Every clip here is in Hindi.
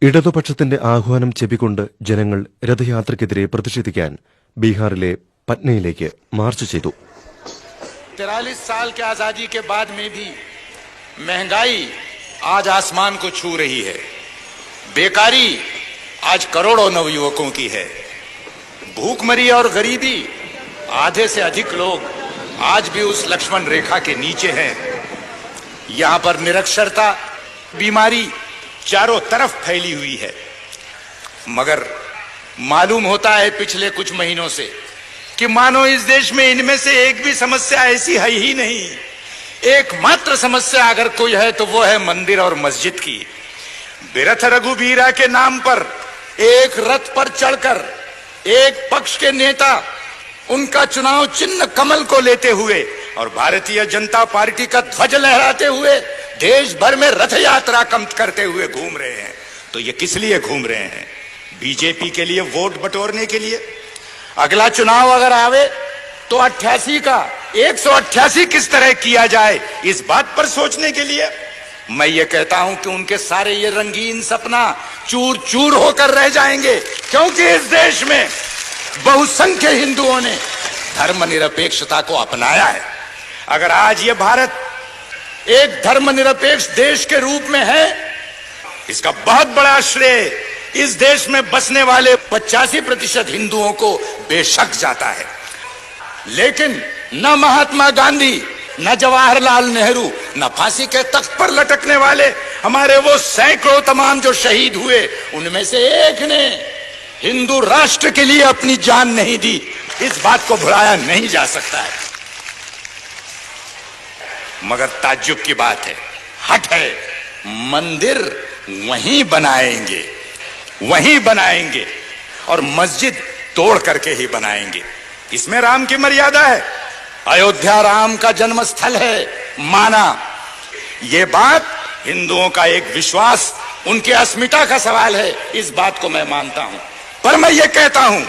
ഇടതുപക്ഷത്തിന്റെ ആഹ്വാനം ചെവിക്കൊണ്ട് ജനങ്ങൾ രഥയാത്രയ്ക്കെതിരെ പ്രതിഷേധിക്കാൻ ബീഹാറിലെ പട്നയിലേക്ക് മാർച്ച് ചെയ്തു. 43 साल के आजादी के बाद में भी महंगाई आज आसमान को छू रही है. बेकारी आज करोड़ों नवयुवकों की है. भूखमरी और गरीबी आधे से अधिक लोग आज भी उस लक्ष्मण रेखा के नीचे हैं. यहां पर निरक्षरता, बीमारी चारों तरफ फैली हुई है. मगर मालूम होता है पिछले कुछ महीनों से कि मानो इस देश में इनमें से एक भी समस्या ऐसी है ही नहीं. एकमात्र समस्या अगर कोई है तो वो है मंदिर और मस्जिद की. बिरथ रघुबीरा के नाम पर एक रथ पर चढ़कर एक पक्ष के नेता उनका चुनाव चिन्ह कमल को लेते हुए और भारतीय जनता पार्टी का ध्वज लहराते हुए देश भर में रथ यात्रा करते हुए घूम रहे हैं. तो ये किस लिए घूम रहे हैं? बीजेपी के लिए वोट बटोरने के लिए? अगला चुनाव अगर आवे तो 88 का 188 किस तरह किया जाए इस बात पर सोचने के लिए? मैं ये कहता हूं कि उनके सारे ये रंगीन सपना चूर चूर होकर रह जाएंगे, क्योंकि इस देश में बहुसंख्य हिंदुओं ने धर्मनिरपेक्षता को अपनाया है. अगर आज ये भारत एक धर्मनिरपेक्ष देश के रूप में है, इसका बहुत बड़ा श्रेय इस देश में बसने वाले 85% हिंदुओं को बेशक जाता है. लेकिन न महात्मा गांधी, न जवाहरलाल नेहरू, न फांसी के तख्त पर लटकने वाले हमारे वो सैकड़ों तमाम जो शहीद हुए, उनमें से एक ने हिंदू राष्ट्र के लिए अपनी जान नहीं दी. इस बात को भुलाया नहीं जा सकता है. मगर ताज्जुब की बात है, हट है, मंदिर वहीं बनाएंगे और मस्जिद तोड़ करके ही बनाएंगे. इसमें राम की मर्यादा है. अयोध्या राम का जन्म स्थल है, माना. ये बात हिंदुओं का एक विश्वास, उनकी अस्मिता का सवाल है. इस बात को मैं मानता हूं. पर मैं ये कहता हूं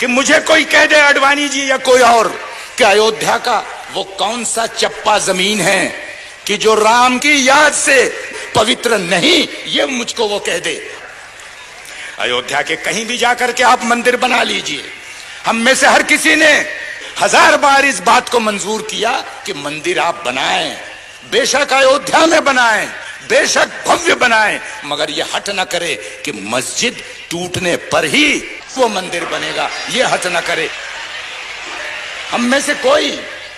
कि मुझे कोई कह दे, अडवाणी जी या कोई और, कि अयोध्या का वो कौन सा चप्पा जमीन है कि जो राम की याद से पवित्र नहीं, ये मुझको वो कह दे. अयोध्या के कहीं भी जाकर के आप मंदिर बना लीजिए. हम में से हर किसी ने 1000 बार इस बात को मंजूर किया कि मंदिर आप बनाएं, बेशक अयोध्या में बनाएं, बेशक भव्य बनाएं, मगर ये हट न करे कि मस्जिद टूटने पर ही वो मंदिर बनेगा. ये हट न करे. हम में से कोई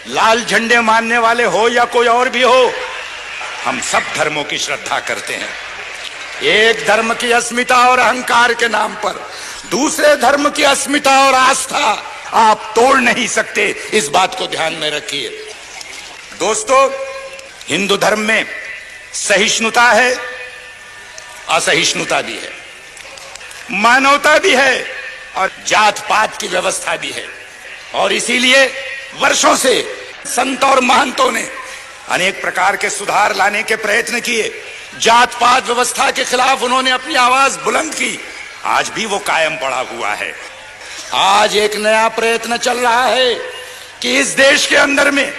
लाल झंडे मानने वाले हो या कोई और भी हो, हम सब धर्मों की श्रद्धा करते हैं. एक धर्म की अस्मिता और अहंकार के नाम पर दूसरे धर्म की अस्मिता और आस्था आप तोड़ नहीं सकते. इस बात को ध्यान में रखिए. दोस्तों, हिंदू धर्म में सहिष्णुता है, असहिष्णुता भी है, मानवता भी है और जात पात की व्यवस्था भी है. और इसीलिए वर्षों से संत और महंतों ने अनेक प्रकार के सुधार लाने के प्रयत्न किए. जात पात व्यवस्था के खिलाफ उन्होंने अपनी आवाज बुलंद की. आज भी वो कायम पड़ा हुआ है. आज एक नया प्रयत्न चल रहा है कि इस देश के अंदर में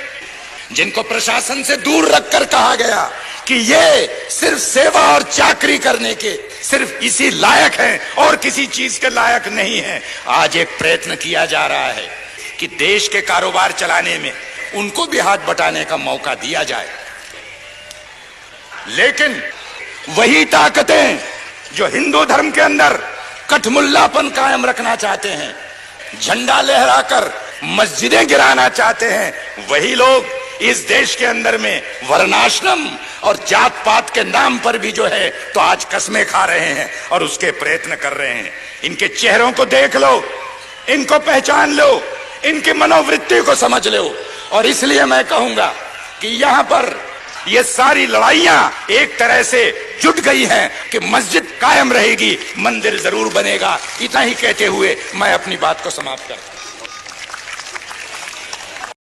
जिनको प्रशासन से दूर रखकर कहा गया कि ये सिर्फ सेवा और चाकरी करने के सिर्फ इसी लायक हैं और किसी चीज के लायक नहीं हैं, आज एक प्रयत्न किया जा रहा है कि देश के कारोबार चलाने में उनको भी हाथ बटाने का मौका दिया जाए. लेकिन वही ताकतें जो हिंदू धर्म के अंदर कठमुल्लापन कायम रखना चाहते हैं, झंडा लहराकर मस्जिदें गिराना चाहते हैं, वही लोग इस देश के अंदर में वर्णाश्रम और जात पात के नाम पर भी जो है तो आज कस्में खा रहे हैं और उसके प्रयत्न कर रहे हैं. इनके चेहरों को देख लो, इनको पहचान लो, इनकी मनोवृत्ति को समझ लो. और इसलिए मैं कहूंगा कि यहां पर ये सारी लड़ाइयां एक तरह से जुट गई हैं कि मस्जिद कायम रहेगी, मंदिर जरूर बनेगा. इतना ही कहते हुए मैं अपनी बात को समाप्त करता हूं.